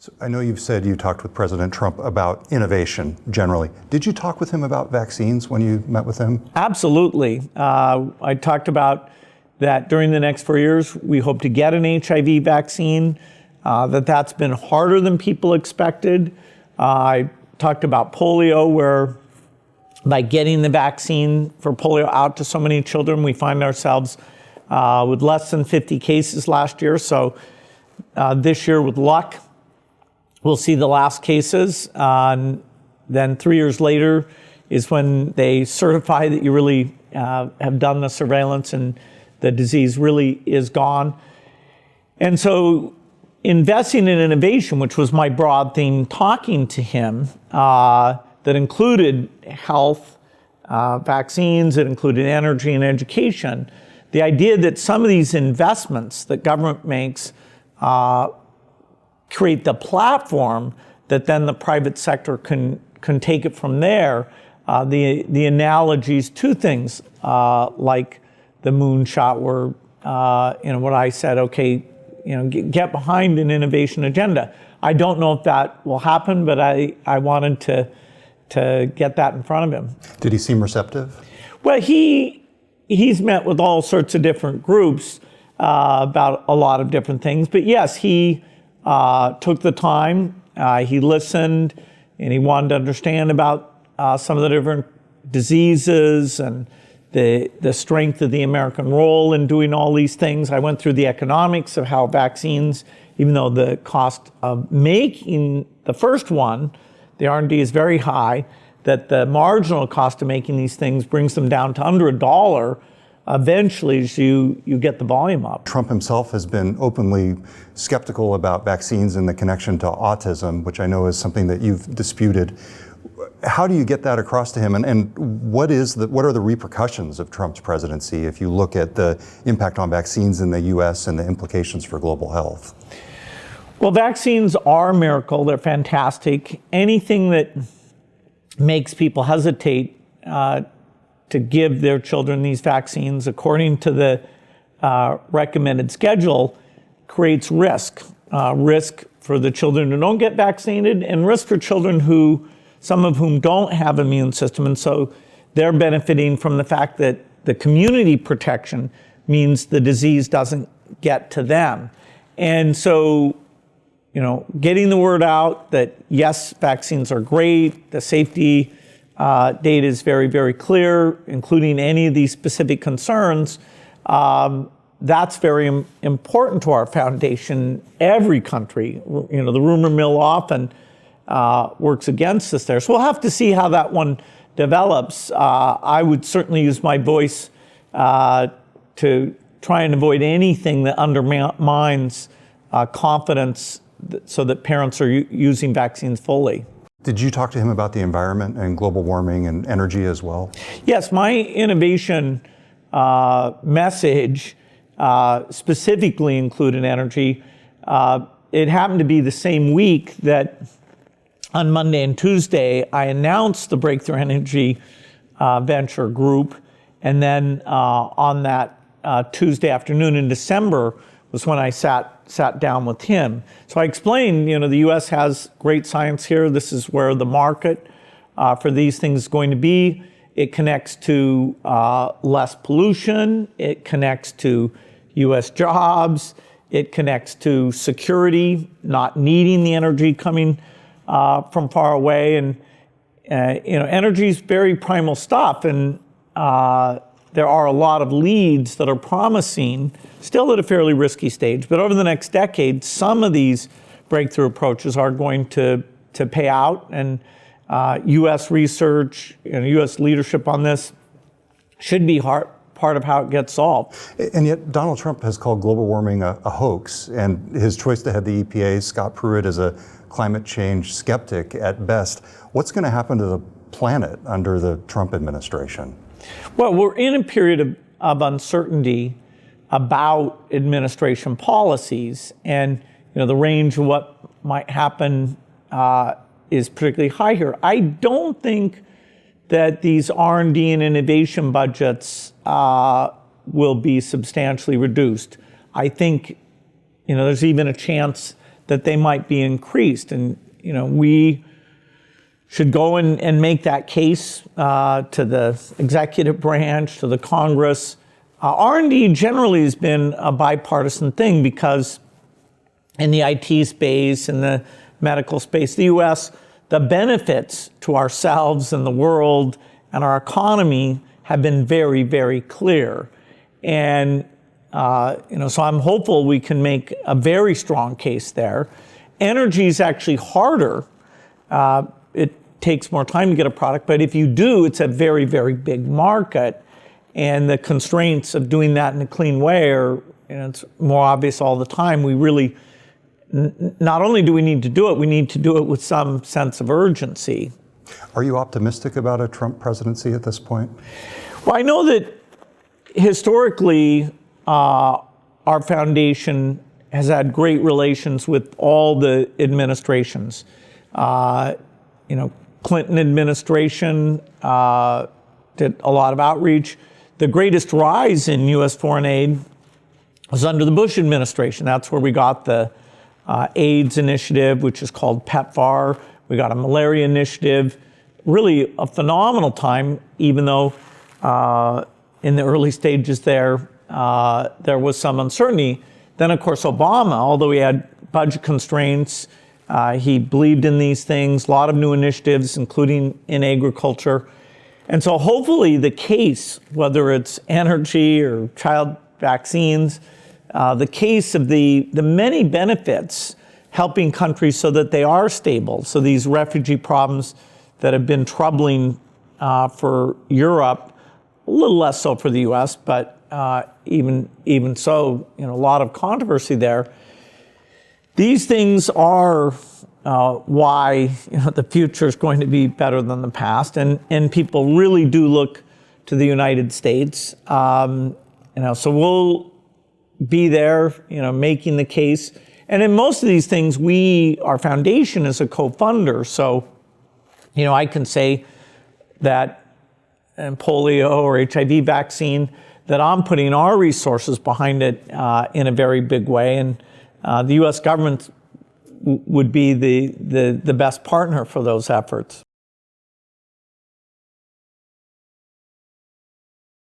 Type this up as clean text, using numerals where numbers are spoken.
So I know you've said you talked with President Trump about innovation generally. Did you talk with him about vaccines when you met with him? Absolutely. I talked about that during the next 4 years, we hope to get an HIV vaccine, that's been harder than people expected. I talked about polio, where by getting the vaccine for polio out to so many children, we find ourselves with less than 50 cases last year. So this year, with luck, we'll see the last cases. Then 3 years later is when they certify that you really have done the surveillance and the disease really is gone. And so investing in innovation, which was my broad theme talking to him, that included health, vaccines, it included energy and education. The idea that some of these investments that government makes create the platform that then the private sector can take it from there. The analogies to things like the moonshot were, what I said, okay, get behind an innovation agenda. I don't know if that will happen, but I wanted to get that in front of him. Did he seem receptive? Well, he's met with all sorts of different groups about a lot of different things. But yes, he took the time, he listened, and he wanted to understand about some of the different diseases and the strength of the American role in doing all these things. I went through the economics of how vaccines, even though the cost of making the first one, the R&D is very high, that the marginal cost of making these things brings them down to under $1 eventually as you get the volume up. Trump himself has been openly skeptical about vaccines and the connection to autism, which I know is something that you've disputed. How do you get that across to him, and what are the repercussions of Trump's presidency if you look at the impact on vaccines in the U.S. and the implications for global health? Well, vaccines are a miracle. They're fantastic. Anything that makes people hesitate to give their children these vaccines according to the recommended schedule creates risk. Risk for the children who don't get vaccinated, and risk for children some of whom don't have immune system, and so they're benefiting from the fact that the community protection means the disease doesn't get to them. And so, getting the word out that yes, vaccines are great, the safety data is very, very clear, including any of these specific concerns, that's very important to our foundation. Every country, the rumor mill often works against us there. So we'll have to see how that one develops. I would certainly use my voice to try and avoid anything that undermines confidence so that parents are using vaccines fully. Did you talk to him about the environment and global warming and energy as well? Yes, my innovation message specifically included energy. It happened to be the same week that on Monday and Tuesday, I announced the Breakthrough Energy Venture Group. And then on that Tuesday afternoon in December was when I sat down with him. So I explained, the U.S. has great science here. This is where the market for these things is going to be. It connects to less pollution. It connects to U.S. jobs. It connects to security, not needing the energy coming from far away. And, energy is very primal stuff. And there are a lot of leads that are promising, still at a fairly risky stage. But over the next decade, some of these breakthrough approaches are going to pay out. And U.S. research and U.S. leadership on this should be part of how it gets solved. And yet Donald Trump has called global warming a hoax, and his choice to head the EPA, Scott Pruitt, is a climate change skeptic at best. What's going to happen to the planet under the Trump administration? Well, we're in a period of uncertainty about administration policies, and the range of what might happen is particularly high here. I don't think that these R&D and innovation budgets will be substantially reduced. I think there's even a chance that they might be increased. And, we should go and make that case to the executive branch, to the Congress. R&D generally has been a bipartisan thing because in the IT space, in the medical space, the U.S., the benefits to ourselves and the world and our economy have been very, very clear. And, so I'm hopeful we can make a very strong case there. Energy is actually harder. It takes more time to get a product, but if you do, it's a very, very big market. And the constraints of doing that in a clean way are, it's more obvious all the time. We really, not only do we need to do it, we need to do it with some sense of urgency. Are you optimistic about a Trump presidency at this point? Well, I know that historically, our foundation has had great relations with all the administrations. Clinton administration did a lot of outreach. The greatest rise in U.S. foreign aid was under the Bush administration. That's where we got the AIDS initiative, which is called PEPFAR. We got a malaria initiative. Really a phenomenal time, even though in the early stages there was some uncertainty. Then, of course, Obama, although he had budget constraints, he believed in these things, a lot of new initiatives, including in agriculture. And so hopefully the case, whether it's energy or child vaccines, the case of the many benefits helping countries so that they are stable. So these refugee problems that have been troubling for Europe, a little less so for the US, but even so, a lot of controversy there. These things are why the future is going to be better than the past, and people really do look to the United States. So we'll be there, making the case. And in most of these things, our foundation is a co-funder. So, I can say that in polio or HIV vaccine, that I'm putting our resources behind it in a very big way. And the U.S. government would be the best partner for those efforts.